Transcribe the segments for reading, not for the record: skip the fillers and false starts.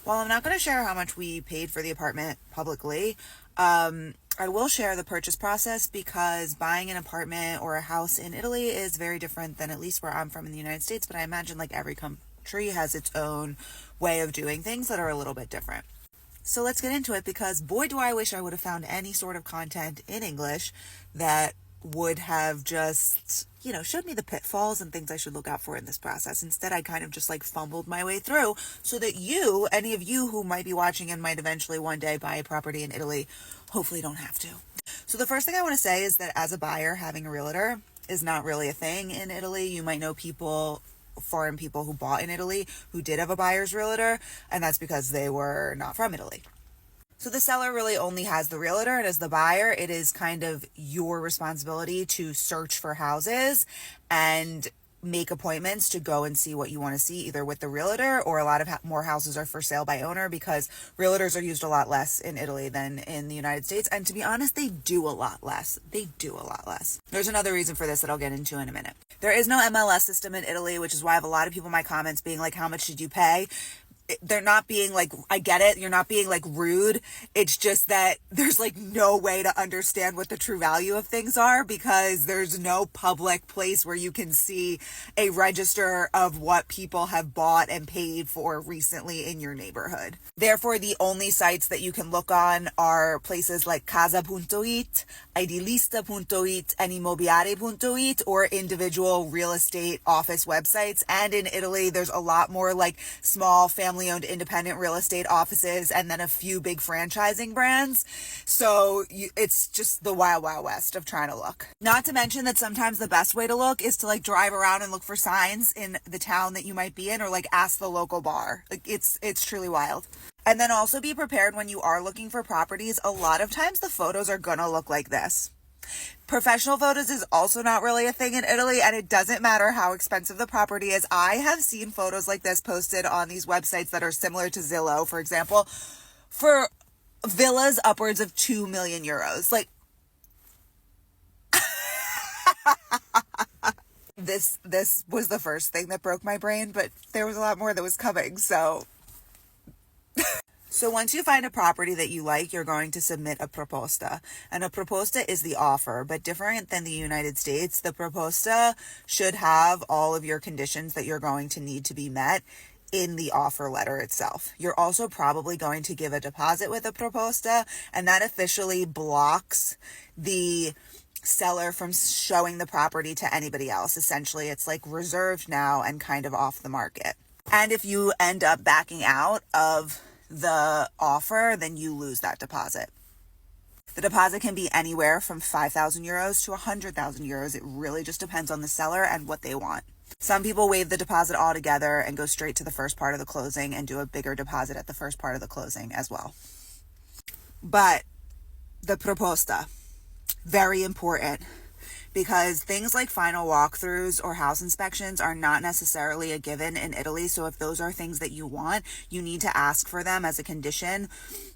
While I'm not going to share how much we paid for the apartment publicly, I will share the purchase process because buying an apartment or a house in Italy is very different than at least where I'm from in the United States, but I imagine like every country has its own way of doing things that are a little bit different. So let's get into it, because boy, do I wish I would have found any sort of content in English that would have just, showed me the pitfalls and things I should look out for in this process. Instead, I kind of just like fumbled my way through so that any of you who might be watching and might eventually one day buy a property in Italy, hopefully don't have to. So the first thing I want to say is that as a buyer, having a realtor is not really a thing in Italy. You might know foreign people who bought in Italy who did have a buyer's realtor, and that's because they were not from Italy. So the seller really only has the realtor, and as the buyer, it is kind of your responsibility to search for houses and make appointments to go and see what you want to see, either with the realtor, or a lot of more houses are for sale by owner, because realtors are used a lot less in Italy than in the United States. And to be honest, they do a lot less. There's another reason for this that I'll get into in a minute. There is no MLS system in Italy, which is why I have a lot of people in my comments being like, how much did you pay? They're not being like, I get it, you're not being like rude. It's just that there's like no way to understand what the true value of things are, because there's no public place where you can see a register of what people have bought and paid for recently in your neighborhood. Therefore, the only sites that you can look on are places like casa.it, idealista.it, and immobiliare.it, or individual real estate office websites. And in Italy, there's a lot more like small family-owned independent real estate offices, and then a few big franchising brands. So it's just the wild, wild west of trying to look. Not to mention that sometimes the best way to look is to like drive around and look for signs in the town that you might be in, or like ask the local bar. Like it's truly wild. And then also be prepared when you are looking for properties. A lot of times the photos are gonna look like this. Professional photos is also not really a thing in Italy, and it doesn't matter how expensive the property is. I have seen photos like this posted on these websites that are similar to Zillow, for example, for villas upwards of 2 million euros. Like, this was the first thing that broke my brain, but there was a lot more that was coming, so... So once you find a property that you like, you're going to submit a proposta. And a proposta is the offer, but different than the United States, the proposta should have all of your conditions that you're going to need to be met in the offer letter itself. You're also probably going to give a deposit with a proposta, and that officially blocks the seller from showing the property to anybody else. Essentially, it's like reserved now and kind of off the market. And if you end up backing out of the offer, then you lose that deposit. The deposit can be anywhere from 5,000 euros to 100,000 euros. It really just depends on the seller and what they want. Some people waive the deposit altogether and go straight to the first part of the closing and do a bigger deposit at the first part of the closing as well. But the proposta, very important, because things like final walkthroughs or house inspections are not necessarily a given in Italy. So if those are things that you want, you need to ask for them as a condition.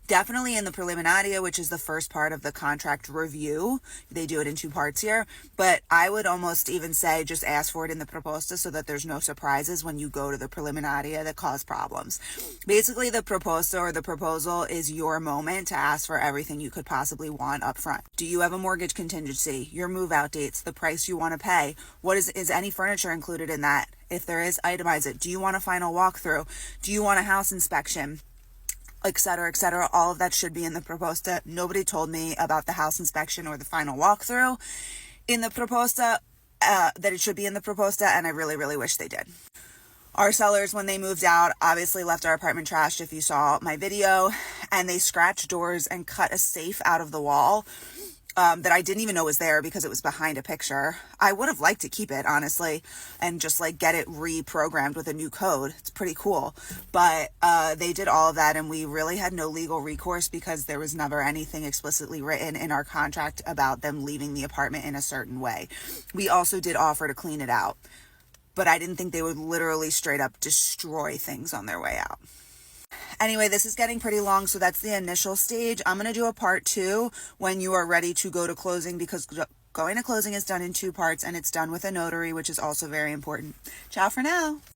Definitely in the preliminaria, which is the first part of the contract review. They do it in 2 parts here, but I would almost even say just ask for it in the proposta so that there's no surprises when you go to the preliminaria that cause problems. Basically, the proposta or the proposal is your moment to ask for everything you could possibly want up front. Do you have a mortgage contingency? Your move out dates, the price you want to pay? What is any furniture included in that? If there is, itemize it. Do you want a final walkthrough? Do you want a house inspection? Etc., etc. All of that should be in the proposta. Nobody told me about the house inspection or the final walkthrough in the proposta, that it should be in the proposta, and I really, really wish they did. Our sellers, when they moved out, obviously left our apartment trashed, if you saw my video, and they scratched doors and cut a safe out of the wall that I didn't even know was there because it was behind a picture. I would have liked to keep it, honestly, and just like get it reprogrammed with a new code. It's pretty cool. But they did all of that, and we really had no legal recourse because there was never anything explicitly written in our contract about them leaving the apartment in a certain way. We also did offer to clean it out, but I didn't think they would literally straight up destroy things on their way out. Anyway, this is getting pretty long, so that's the initial stage. I'm going to do a part 2 when you are ready to go to closing, because going to closing is done in 2 parts, and it's done with a notary, which is also very important. Ciao for now.